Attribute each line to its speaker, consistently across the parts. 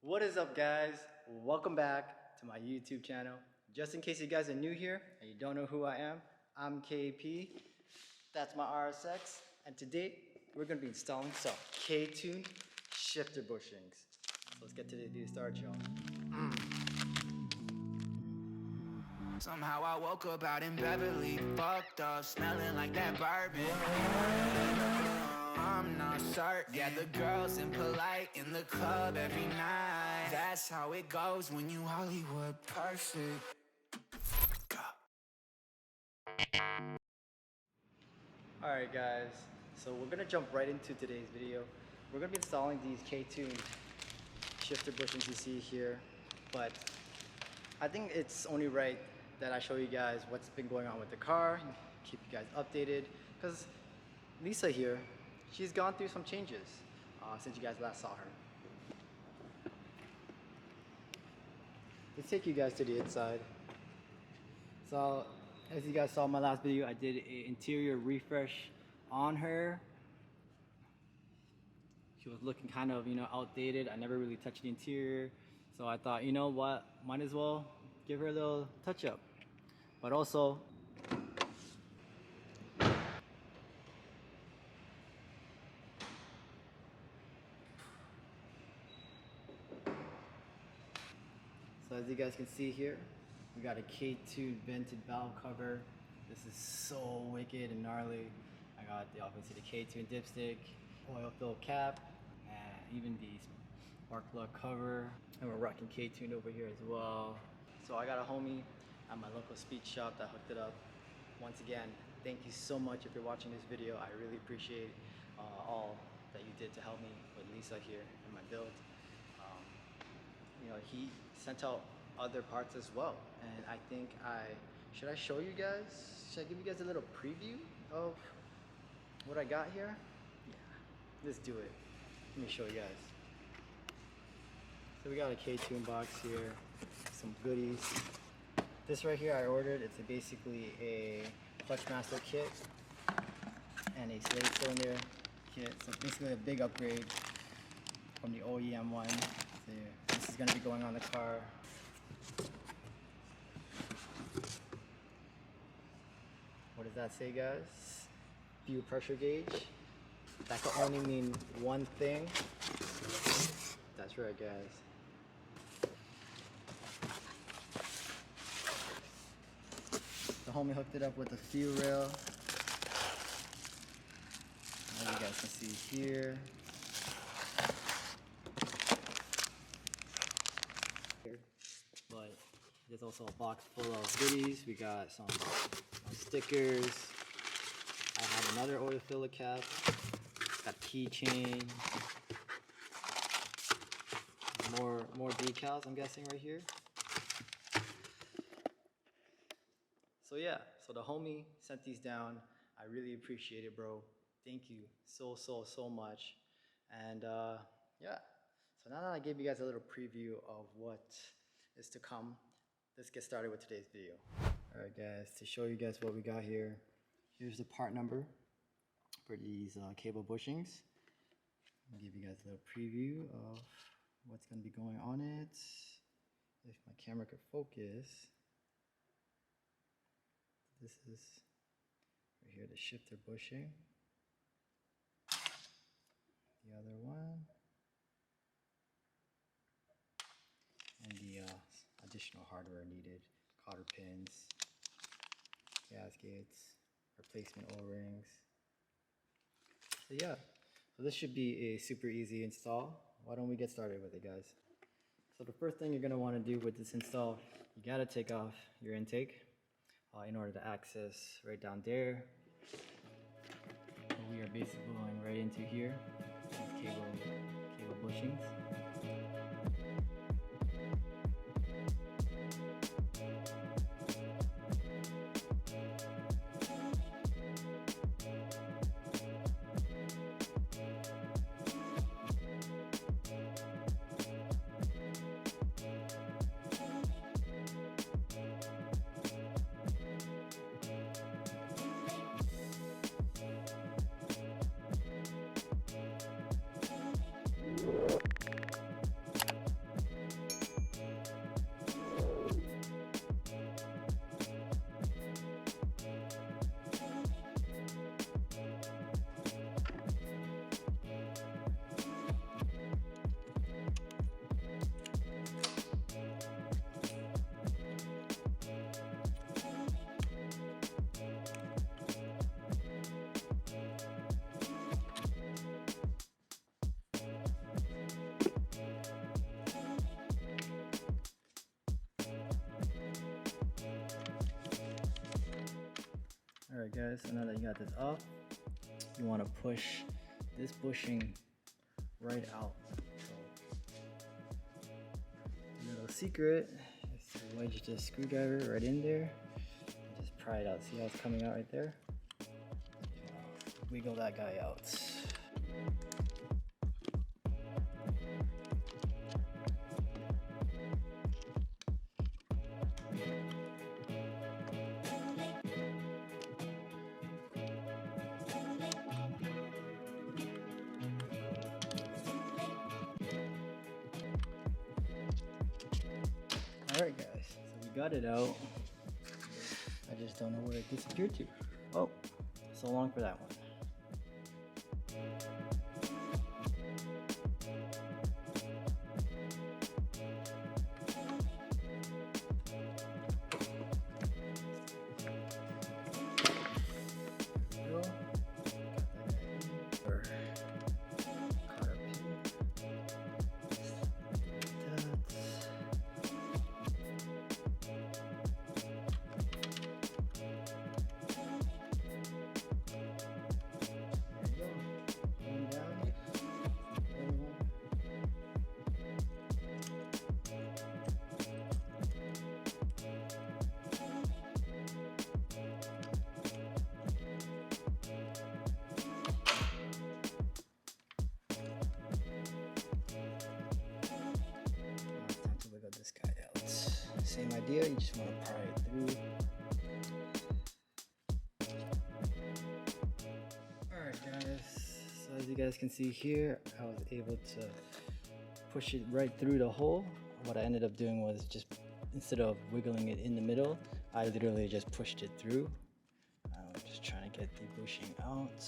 Speaker 1: What is up, guys? Welcome back to my YouTube channel. Just in case you guys are new here and you don't know who I am, I'm KP. That's my RSX, and today we're going to be installing some KTUNED shifter bushings. So let's get to the video start, y'all.
Speaker 2: Somehow I woke up out in Beverly, fucked up, smelling like that bourbon. I'm not certain. Yeah, the girls impolite in the club every night. That's how it goes when you Hollywood perfect.
Speaker 1: Alright guys, so we're going to jump right into today's video. We're going to be installing these KTUNED shifter bushings you see here, but I think it's only right that I show you guys what's been going on with the car, keep you guys updated, because Lisa here, she's gone through some changes since you guys last saw her. Let's take you guys to the inside. So, as you guys saw in my last video, I did an interior refresh on her. She was looking kind of, outdated. I never really touched the interior. So I thought, you know what, might as well give her a little touch up. But also, so as you guys can see here, we got a KTUNED vented valve cover. This is so wicked and gnarly. I got the, obviously, the KTUNED dipstick, oil fill cap, and even the spark plug cover. And we're rocking KTUNED over here as well. So I got a homie at my local speed shop that hooked it up. Once again, thank you so much if you're watching this video. I really appreciate all that you did to help me with Lisa here in my build. He sent out other parts as well, and I think should I show you guys? Should I give you guys a little preview of what I got here? Yeah, let's do it. Let me show you guys. So we got a KTUNED box here, some goodies. This right here I ordered. It's basically a clutch master kit and a slave cylinder kit. So basically a big upgrade from the OEM one. So this is going to be going on the car. What does that say, guys? Fuel pressure gauge. That can only mean one thing. That's right, guys. The homie hooked it up with a fuel rail. As you guys can see here. But there's also a box full of goodies. We got some stickers. I have another oil filler cap. Got keychain. More decals, I'm guessing, right here. So yeah, so the homie sent these down. I really appreciate it, bro. Thank you so much. And yeah, so now that I gave you guys a little preview of what is to come, let's get started with today's video. Alright guys, to show you guys what we got here, here's the part number for these cable bushings. I'll give you guys a little preview of what's going to be going on it. If my camera could focus. This is right here, the shifter bushing. The other one. And the additional hardware needed. Cotter pins, gaskets, replacement O-rings. So yeah, so this should be a super easy install. Why don't we get started with it, guys? So the first thing you're going to want to do with this install, you got to take off your intake in order to access right down there. We are basically going right into here, these cable bushings. Alright guys, so now that you got this off, you want to push this bushing right out. So, little secret is to wedge the screwdriver right in there and just pry it out. See how it's coming out right there? Wiggle that guy out. Alright guys, so we got it out. I just don't know where it disappeared to. Oh, so long for that one. Same idea, you just want to pry it through. Alright guys, so as you guys can see here, I was able to push it right through the hole. What I ended up doing was just, instead of wiggling it in the middle, I literally just pushed it through. I'm just trying to get the bushing out.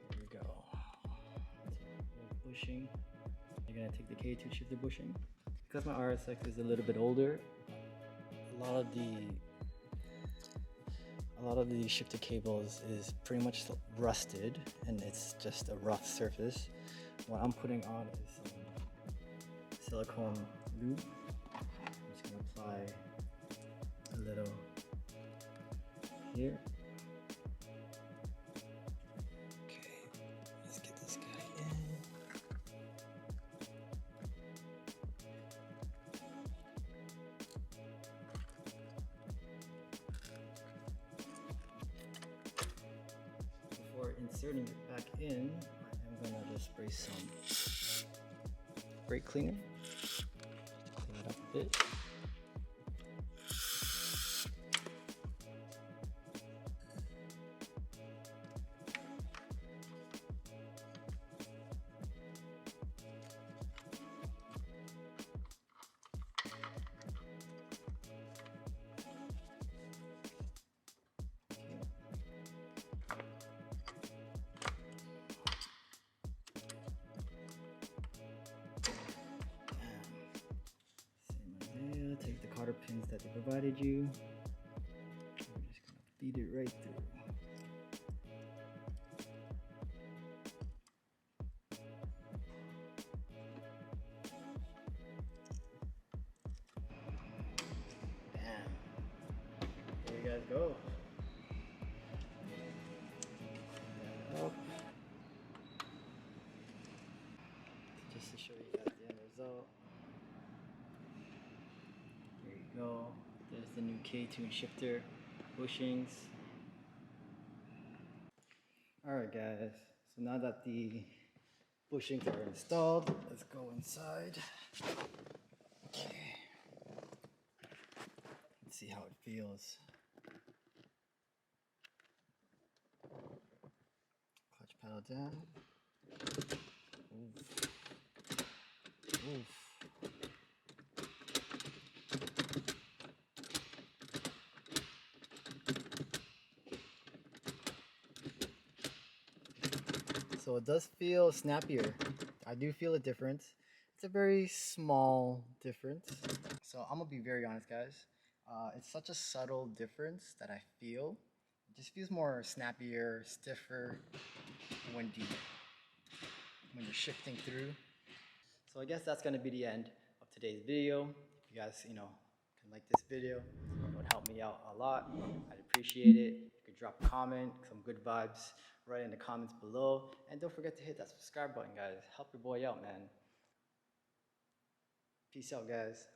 Speaker 1: Here we go. Bushing. You're going to take the K2 shifter bushing. Because my RSX is a little bit older, a lot of the shifter cables is pretty much rusted and it's just a rough surface. What I'm putting on is some silicone lube. I'm just going to apply a little here. Okay, let's get this guy in. Before inserting it back in, I'm gonna just spray some brake cleaner. Clean it up a bit. Take the cotter pins that they provided you. We're just gonna feed it right through. Bam. There you guys go. Up. Just to show you guys the end result. Go. There's the new KTUNED shifter bushings. Alright guys, so now that the bushings are installed, let's go inside. Okay. Let's see how it feels. Clutch pedal down. Oof. Oof. So it does feel snappier. I do feel a difference. It's a very small difference. So I'm gonna be very honest, guys. It's such a subtle difference that I feel. It just feels more snappier, stiffer when you're shifting through. So I guess that's gonna be the end of today's video. If you guys, can you like this video, it would help me out a lot. I'd appreciate it. You could drop a comment, some good vibes right in the comments below. And don't forget to hit that subscribe button, guys. Help your boy out, man. Peace out, guys.